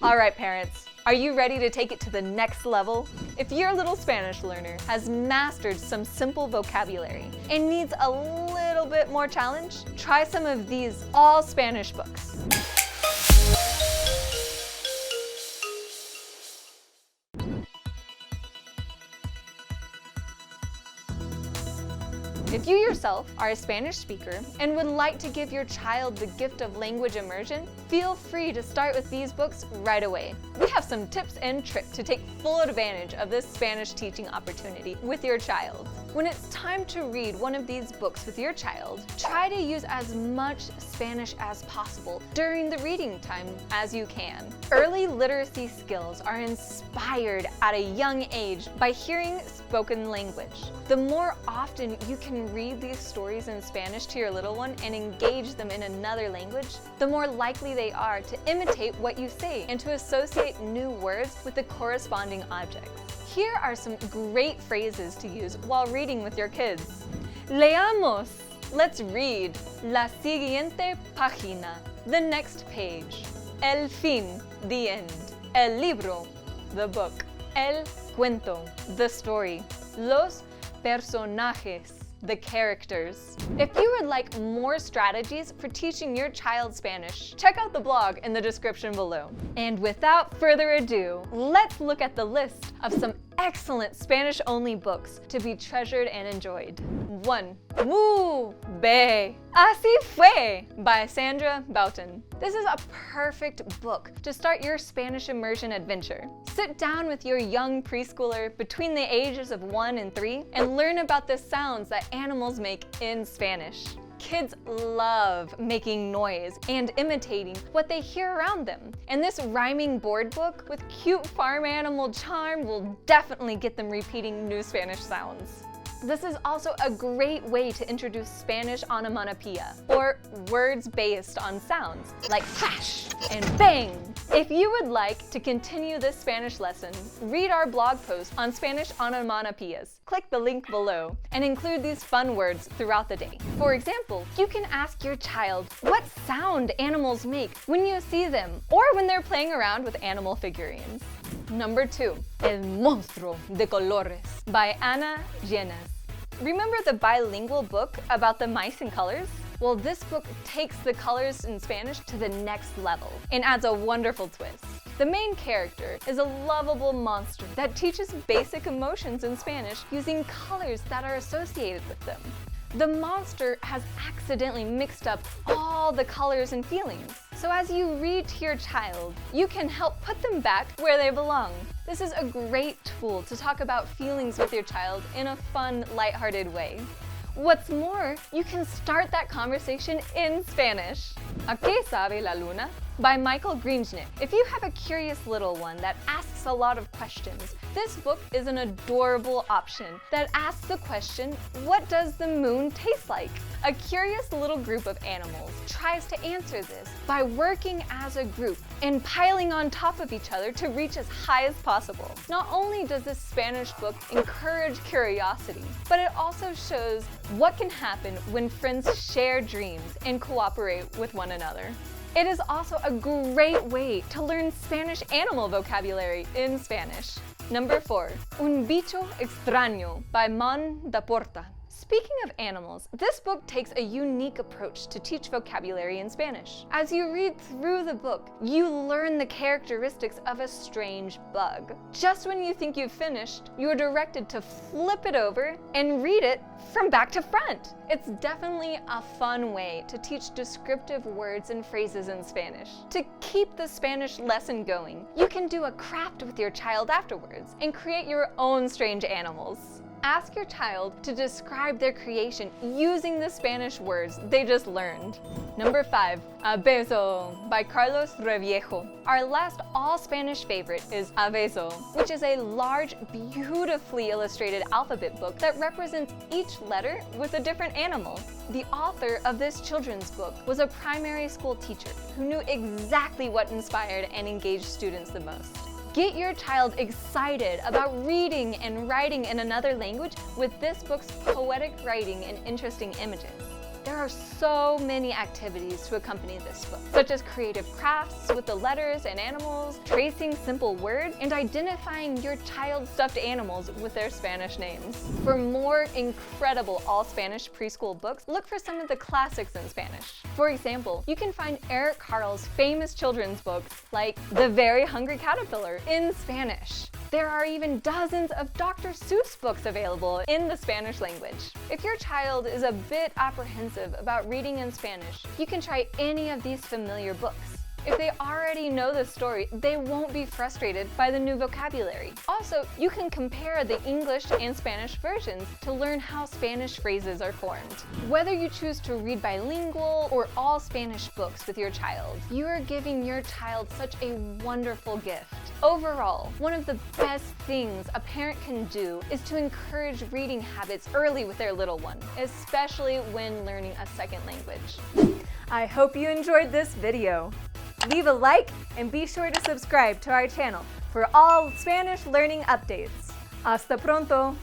All right, parents, are you ready to take it to the next level? If your little Spanish learner has mastered some simple vocabulary and needs a little bit more challenge, try some of these all Spanish books. If you yourself are a Spanish speaker and would like to give your child the gift of language immersion, feel free to start with these books right away. We have some tips and tricks to take full advantage of this Spanish teaching opportunity with your child. When it's time to read one of these books with your child, try to use as much Spanish as possible during the reading time as you can. Early literacy skills are inspired at a young age by hearing spoken language. The more often you can read these stories in Spanish to your little one and engage them in another language, the more likely they are to imitate what you say and to associate new words with the corresponding objects. Here are some great phrases to use while reading with your kids. Leamos. Let's read. La siguiente página. The next page. El fin. The end. El libro. The book. El cuento. The story. Los personajes. The characters. If you would like more strategies for teaching your child Spanish, check out the blog in the description below. And without further ado, let's look at the list of some excellent Spanish-only books to be treasured and enjoyed. 1. Muy bien. Así fue by Sandra Boughton. This is a perfect book to start your Spanish immersion adventure. Sit down with your young preschooler between the ages of 1 and 3 and learn about the sounds that animals make in Spanish. Kids love making noise and imitating what they hear around them. And this rhyming board book with cute farm animal charm will definitely get them repeating new Spanish sounds. This is also a great way to introduce Spanish onomatopoeia, or words based on sounds, like crash and bang. If you would like to continue this Spanish lesson, read our blog post on Spanish onomatopoeias. Click the link below and include these fun words throughout the day. For example, you can ask your child what sound animals make when you see them or when they're playing around with animal figurines. Number 2, El Monstruo de Colores by Ana Llenas. Remember the bilingual book about the mice and colors? Well, this book takes the colors in Spanish to the next level and adds a wonderful twist. The main character is a lovable monster that teaches basic emotions in Spanish using colors that are associated with them. The monster has accidentally mixed up all the colors and feelings. So as you read to your child, you can help put them back where they belong. This is a great tool to talk about feelings with your child in a fun, lighthearted way. What's more, you can start that conversation in Spanish. ¿A qué sabe la luna? By Michael Greenschnitt. If you have a curious little one that asks a lot of questions, this book is an adorable option that asks the question, what does the moon taste like? A curious little group of animals tries to answer this by working as a group and piling on top of each other to reach as high as possible. Not only does this Spanish book encourage curiosity, but it also shows what can happen when friends share dreams and cooperate with one another. It is also a great way to learn Spanish animal vocabulary in Spanish. Number 4, Unbicho Extrano by Mon da Porta. Speaking of animals, this book takes a unique approach to teach vocabulary in Spanish. As you read through the book, you learn the characteristics of a strange bug. Just when you think you've finished, you are directed to flip it over and read it from back to front. It's definitely a fun way to teach descriptive words and phrases in Spanish. To keep the Spanish lesson going, you can do a craft with your child afterwards and create your own strange animals. Ask your child to describe their creation using the Spanish words they just learned. Number 5, Avezo by Carlos Reviejo. Our last all-Spanish favorite is Avezo, which is a large, beautifully illustrated alphabet book that represents each letter with a different animal. The author of this children's book was a primary school teacher who knew exactly what inspired and engaged students the most. Get your child excited about reading and writing in another language with this book's poetic writing and interesting images. There are so many activities to accompany this book, such as creative crafts with the letters and animals, tracing simple words, and identifying your child's stuffed animals with their Spanish names. For more incredible all-Spanish preschool books, look for some of the classics in Spanish. For example, you can find Eric Carle's famous children's books like The Very Hungry Caterpillar in Spanish. There are even dozens of Dr. Seuss books available in the Spanish language. If your child is a bit apprehensive about reading in Spanish, you can try any of these familiar books. If they already know the story, they won't be frustrated by the new vocabulary. Also, you can compare the English and Spanish versions to learn how Spanish phrases are formed. Whether you choose to read bilingual or all Spanish books with your child, you are giving your child such a wonderful gift. Overall, one of the best things a parent can do is to encourage reading habits early with their little one, especially when learning a second language. I hope you enjoyed this video. Leave a like and be sure to subscribe to our channel for all Spanish learning updates. Hasta pronto!